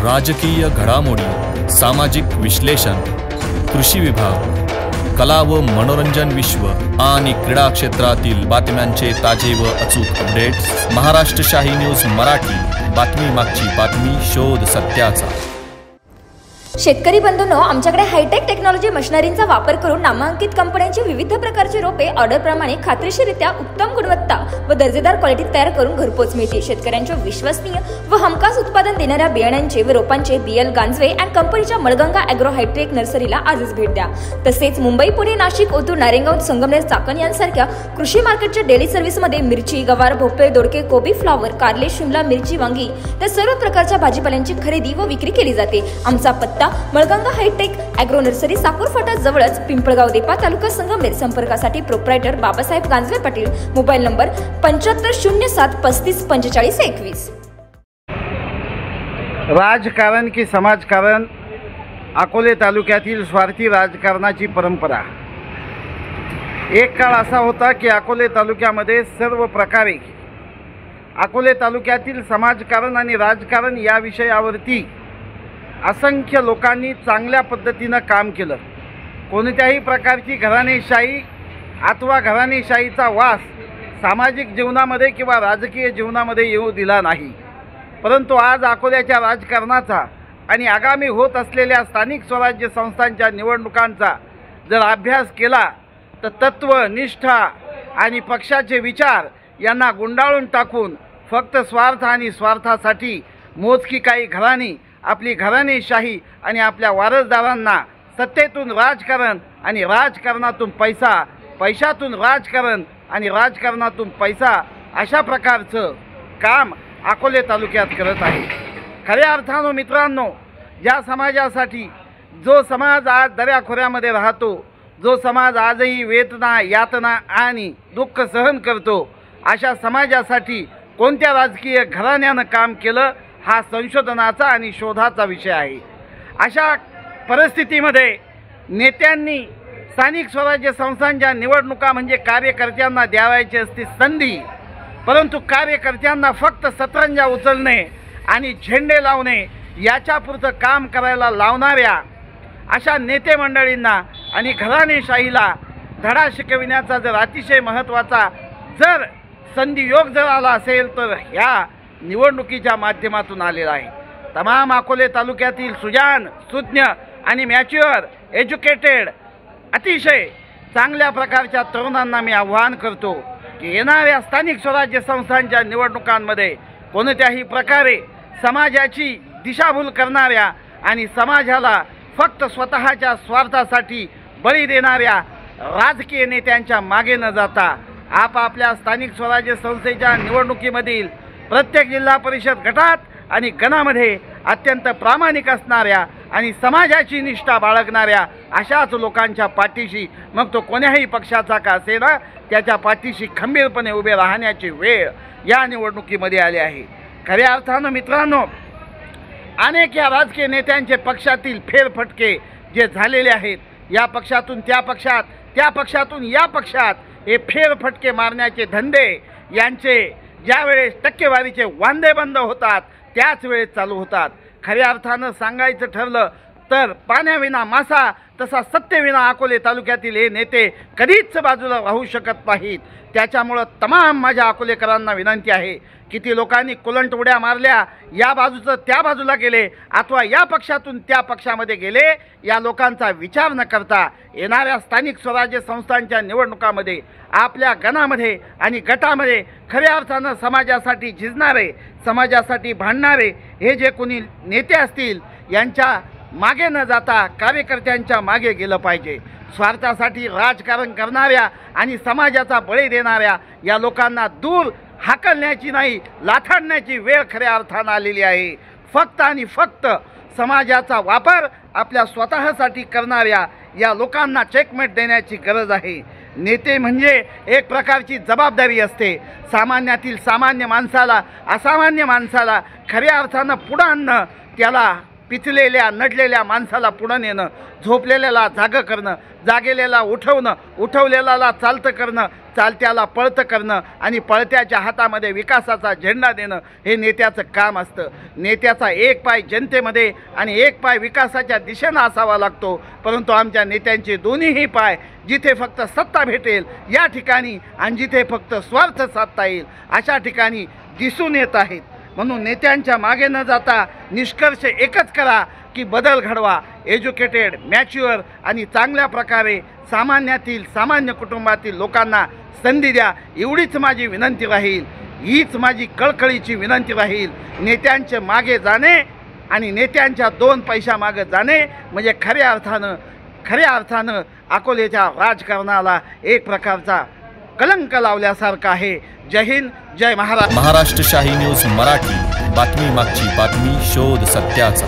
राजकीय घडामोडी, सामाजिक विश्लेषण, कृषी विभाग, कला व मनोरंजन विश्व आणि क्रीडा क्षेत्रातील बातम्यांचे ताजे व अचूक अपडेट्स महाराष्ट्र शाही न्यूज मराठी। बातमी मागची बातमी, शोध सत्याचा। शेतकरी बंधूंनो, आमच्याकडे हायटेक टेक्नॉलॉजी मशिनरींचा वापर करून नामांकित कंपन्यांची विविध प्रकारची रोपे ऑर्डरप्रमाणे खात्रीशीररित्या उत्तम गुणवत्ता व दर्जेदार क्वालिटीत तयार करून घरपोच मिळते। शेतकऱ्यांच्या विश्वसनीय व हमखास उत्पादन देणाऱ्या बियाण्यांचे व रोपांचे BL गांजवे अँड कंपनीच्या मळगंगा ॲग्रो हायटेक नर्सरीला आजच भेट द्या। तसेच मुंबई, पुणे, नाशिक, ओतूर, नारेगाव, संगमनेर, चाकण यांसारख्या कृषी मार्केटच्या डेली सर्व्हिसमध्ये मिरची, गवार, भोपळे, दोडके, कोबी, फ्लॉवर, कारले, शिमला मिरची, वांगी त्या सर्व प्रकारच्या भाजीपाल्यांची खरेदी व विक्री केली जाते। आमचा पत्ता Malganga hi-tech agro nursery, Sakur Phata जवळच, पिंपळगाव देपा, तालुका संगमनेर। संपर्कासाठी proprietor Babasaheb Ganjave Patil, mobile number 7507 35 45 21। राजकारण की समाजकारण, अकोले तालुक्यातील स्वार्थी राजकारणाची परंपरा। एक काळ असा होता की अकोले तालुक्यामध्ये सर्व प्रकारे अकोले तालुक्यातील समाजकारण आणि राजकारण या विषयावरती असंख्य लोकांनी चांगल्या पद्धतीनं काम केलं। कोणत्याही प्रकारची घराणेशाही अथवा घराणेशाहीचा वास सामाजिक जीवनामध्ये किंवा राजकीय जीवनामध्ये येऊ दिला नाही। परंतु आज अकोल्याच्या राजकारणाचा आणि आगामी होत असलेल्या स्थानिक स्वराज्य संस्थांच्या निवडणुकांचा जर अभ्यास केला तर तत्व, निष्ठा आणि पक्षाचे विचार यांना गुंडाळून टाकून फक्त स्वार्थ आणि स्वार्थासाठी मोजकी काही घराणी आपली घराणेशाही आणि आपल्या वारसदारांना सत्तेतून राजकारण आणि राजकारणातून पैसा, पैशातून राजकारण आणि राजकारणातून पैसा अशा प्रकारचं काम अकोले तालुक्यात करत आहे। खऱ्या अर्थानं मित्रांनो, ज्या समाजासाठी जो समाज आज दऱ्याखोऱ्यामध्ये राहतो, जो समाज आजही वेदना, यातना आणि दुःख सहन करतो, अशा समाजासाठी कोणत्या राजकीय घराण्यानं काम केलं हा संशोधनाचा आणि शोधाचा विषय आहे। अशा परिस्थितीमध्ये नेत्यांनी स्थानिक स्वराज्य संस्थांच्या निवडणुका म्हणजे कार्यकर्त्यांना द्यावायची असते संधी, परंतु कार्यकर्त्यांना फक्त सतरंजा उचलणे आणि झेंडे लावणे याच्यापुरतं काम करायला लावणाऱ्या अशा नेते मंडळींना आणि घराणेशाहीला धडा शिकविण्याचा जर अतिशय महत्त्वाचा जर संधियोग जर आला असेल तर ह्या निवडणुकीच्या माध्यमातून आलेला आहे। तमाम अकोले तालुक्यातील सुजाण, सुज्ञ आणि मॅच्युअर, एज्युकेटेड अतिशय चांगल्या प्रकारच्या तरुणांना मी आव्हान करतो की येणाऱ्या स्थानिक स्वराज्य संस्थांच्या निवडणुकांमध्ये कोणत्याही प्रकारे समाजाची दिशाभूल करणाऱ्या आणि समाजाला फक्त स्वतःच्या स्वार्थासाठी बळी देणाऱ्या राजकीय नेत्यांच्या मागे न जाता आपापल्या स्थानिक स्वराज्य संस्थेच्या निवडणुकीमधील प्रत्येक जिल्हा परिषद गटात आणि गणामध्ये अत्यंत प्रामाणिक असणाऱ्या आणि समाजाची निष्ठा बाळगणाऱ्या अशाच लोकांच्या पाठीशी, मग तो कोण्याही पक्षाचा का असेना, त्याच्या पाठीशी खंबीरपणे उभे राहण्याची वेळ या निवडणुकीमध्ये आली आहे। खऱ्या अर्थानं मित्रांनो, अनेक या राजकीय नेत्यांचे पक्षातील फेरफटके जे झालेले आहेत, या पक्षातून त्या पक्षात, त्या पक्षातून या पक्षात हे फेरफटके मारण्याचे धंदे यांचे ज्यावेळेस टक्केवारीचे वांदे बंद होतात त्याच वेळेस चालू होतात। खऱ्या अर्थानं सांगायचं ठरलं तर पाण्याविना मासा तसा सत्तेविना अकोले तालुक्यातील हे नेते कधीच बाजूला राहू शकत नाहीत। त्याच्यामुळं तमाम माझ्या अकोलेकरांना विनंती आहे, किती लोकांनी कुलंट उड्या मारल्या, या बाजूचं त्या बाजूला गेले अथवा या पक्षातून त्या पक्षामध्ये गेले, या लोकांचा विचार न करता येणाऱ्या स्थानिक स्वराज्य संस्थांच्या निवडणुकामध्ये आपल्या गणामध्ये आणि गटामध्ये खऱ्या अर्थानं समाजासाठी झिजणारे, समाजासाठी भांडणारे हे जे कोणी नेते असतील यांच्या मागे न जाता कार्यकर्त्यांच्या मागे गेलं पाहिजे। स्वार्थासाठी राजकारण करणाऱ्या आणि समाजाचा बळी देणाऱ्या या लोकांना दूर हाकलण्याची नाही, लाथाडण्याची वेळ खऱ्या अर्थानं आलेली आहे। फक्त आणि फक्त समाजाचा वापर आपल्या स्वतःसाठी करणाऱ्या या लोकांना चेकमेट देण्याची गरज आहे। नेते म्हणजे एक प्रकारची जबाबदारी असते। सामान्यातील सामान्य माणसाला, असामान्य माणसाला खऱ्या अर्थानं पुढं आणणं, त्याला पिचलेल्या नडलेल्या माणसाला पुढं नेणं, झोपलेल्याला जागं करणं, जागेलेला उठवणं, उठवलेल्याला चालतं करणं, चालत्याला पळतं करणं आणि पळत्याच्या हातामध्ये विकासाचा झेंडा देणं हे नेत्याचं काम असतं. नेत्याचा एक पाय जनतेमध्ये आणि एक पाय विकासाच्या दिशेनं असावा लागतो. परंतु आमच्या नेत्यांचे दोन्हीही पाय जिथे फक्त सत्ता भेटेल या ठिकाणी आणि जिथे फक्त स्वार्थ साधता येईल अशा ठिकाणी दिसून येत आहेत. म्हणून नेत्यांच्या मागे न जाता निष्कर्ष एकच करा की बदल घडवा. एज्युकेटेड, मॅच्युअर आणि चांगल्या प्रकारे सामान्य कुटुंबातील लोकांना संधी द्या. एवढीच माझी विनंती राहील, हीच माझी कळकळीची विनंती राहील. नेत्यांचे मागे जाणे आणि नेत्यांच्या 2 पैशा मागे जाणे म्हणजे खऱ्या अर्थानं अकोल्याच्या राजकारणाला एक प्रकारचा कलंक लावल्यासारखा आहे. जय हिंद, जय महाराष्ट्र. महाराष्ट्र शाही न्यूज मराठी, बातमी मागची बातमी, शोध सत्याचा.